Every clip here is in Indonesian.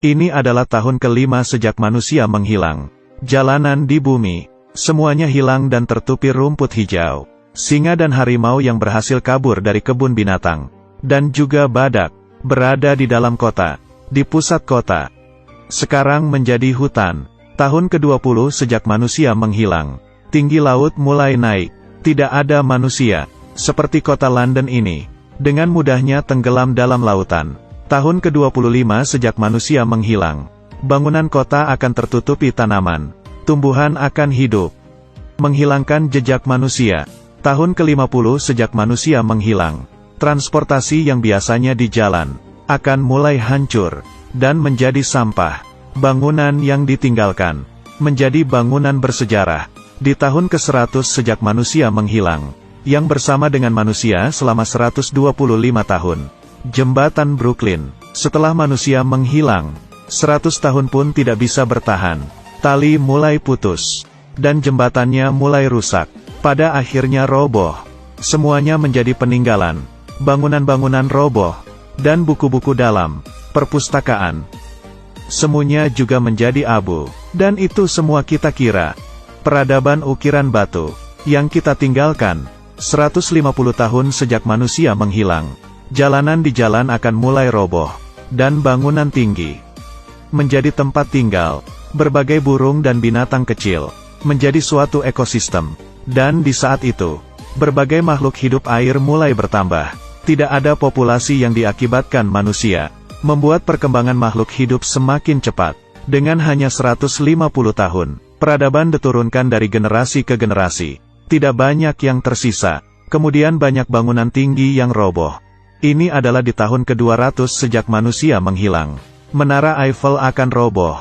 Ini adalah tahun kelima sejak manusia menghilang. Jalanan di bumi, semuanya hilang dan tertutupi rumput hijau. Singa dan harimau yang berhasil kabur dari kebun binatang, dan juga badak, berada di dalam kota, di pusat kota. Sekarang menjadi hutan. Tahun ke-20 sejak manusia menghilang. Tinggi laut mulai naik. Tidak ada manusia, seperti kota London ini, dengan mudahnya tenggelam dalam lautan. Tahun ke-25 sejak manusia menghilang. Bangunan kota akan tertutupi tanaman. Tumbuhan akan hidup. Menghilangkan jejak manusia. Tahun ke-50 sejak manusia menghilang. Transportasi yang biasanya di jalan, akan mulai hancur, dan menjadi sampah. Bangunan yang ditinggalkan, menjadi bangunan bersejarah. Di tahun ke-100 sejak manusia menghilang, yang bersama dengan manusia selama 125 tahun. Jembatan Brooklyn, setelah manusia menghilang, 100 tahun pun tidak bisa bertahan. Tali mulai putus, dan jembatannya mulai rusak. Pada akhirnya roboh. Semuanya menjadi peninggalan. Bangunan-bangunan roboh, dan buku-buku dalam perpustakaan. Semuanya juga menjadi abu. Dan itu semua kita kira. Peradaban ukiran batu, yang kita tinggalkan, 150 tahun sejak manusia menghilang. Jalanan di jalan akan mulai roboh, dan bangunan tinggi menjadi tempat tinggal, berbagai burung dan binatang kecil, menjadi suatu ekosistem. Dan di saat itu, berbagai makhluk hidup air mulai bertambah. Tidak ada populasi yang diakibatkan manusia, membuat perkembangan makhluk hidup semakin cepat. Dengan hanya 150 tahun, peradaban diturunkan dari generasi ke generasi. Tidak banyak yang tersisa. Kemudian banyak bangunan tinggi yang roboh. Ini adalah di tahun ke-200 sejak manusia menghilang. Menara Eiffel akan roboh.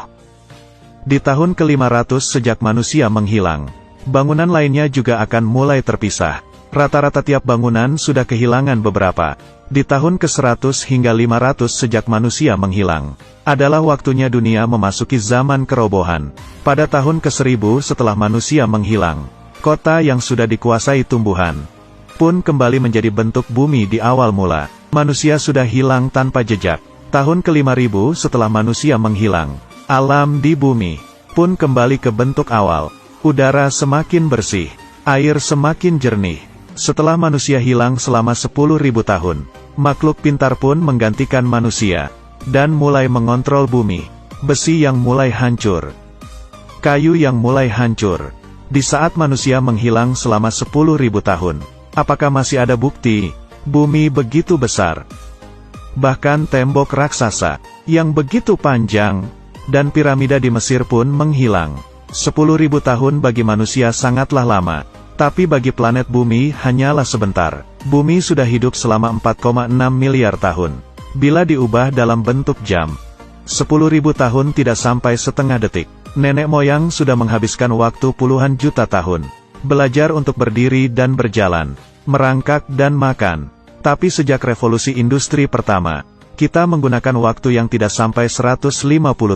Di tahun ke-500 sejak manusia menghilang, bangunan lainnya juga akan mulai terpisah. Rata-rata tiap bangunan sudah kehilangan beberapa. Di tahun ke-100 hingga 500 sejak manusia menghilang, adalah waktunya dunia memasuki zaman kerobohan. Pada tahun ke-1000 setelah manusia menghilang, kota yang sudah dikuasai tumbuhan pun kembali menjadi bentuk bumi di awal mula. Manusia sudah hilang tanpa jejak. Tahun ke-5000 setelah manusia menghilang, alam di bumi pun kembali ke bentuk awal. Udara semakin bersih, air semakin jernih. Setelah manusia hilang selama 10.000 tahun, makhluk pintar pun menggantikan manusia, dan mulai mengontrol bumi. Besi yang mulai hancur, kayu yang mulai hancur. Di saat manusia menghilang selama 10.000 tahun, apakah masih ada bukti? Bumi begitu besar. Bahkan tembok raksasa, yang begitu panjang, dan piramida di Mesir pun menghilang. 10.000 tahun bagi manusia sangatlah lama. Tapi bagi planet bumi hanyalah sebentar. Bumi sudah hidup selama 4,6 miliar tahun. Bila diubah dalam bentuk jam, 10.000 tahun tidak sampai setengah detik. Nenek moyang sudah menghabiskan waktu puluhan juta tahun. Belajar untuk berdiri dan berjalan, merangkak dan makan. Tapi sejak revolusi industri pertama, kita menggunakan waktu yang tidak sampai 150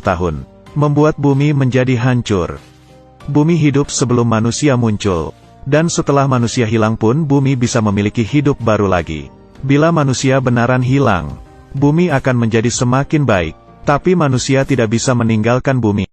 tahun. Membuat bumi menjadi hancur. Bumi hidup sebelum manusia muncul. Dan setelah manusia hilang pun bumi bisa memiliki hidup baru lagi. Bila manusia benaran hilang, bumi akan menjadi semakin baik. Tapi manusia tidak bisa meninggalkan bumi.